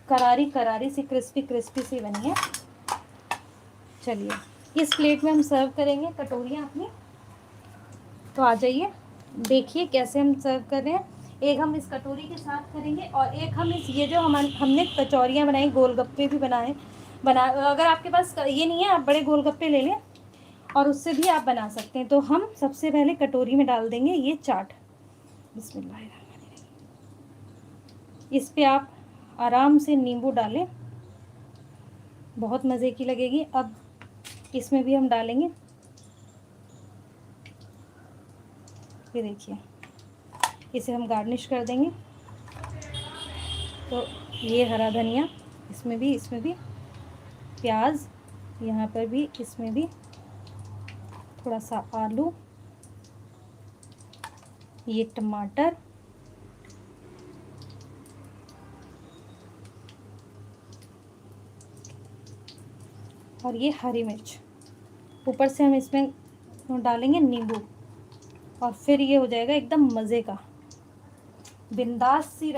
करारी करारी सी, crispy crispy सी बनी है। चलिए इस प्लेट में हम सर्व करेंगे कटोरियाँ अपनी। तो आ जाइए, देखिए कैसे हम सर्व कर रहे हैं। एक हम इस कटोरी के साथ करेंगे और एक हम इस, ये जो हमने कचौरियाँ बनाई, गोलगप्पे भी बना, अगर आपके पास ये नहीं है आप बड़े गोलगप्पे ले लें और उससे भी आप बना सकते हैं। तो हम सबसे पहले कटोरी में डाल देंगे ये चाट। बिस्मिल्लाहिर्रहमानिर्रहीम। इस पे आप आराम से नींबू डालें, बहुत मज़े की लगेगी। अब इसमें भी हम डालेंगे, ये देखिए, इसे हम गार्निश कर देंगे। तो ये हरा धनिया, इसमें भी प्याज, यहाँ पर भी, इसमें भी थोड़ा सा आलू, ये टमाटर, और ये हरी मिर्च। ऊपर से हम इसमें डालेंगे नींबू और फिर ये हो जाएगा एकदम मज़े का बिंदास सी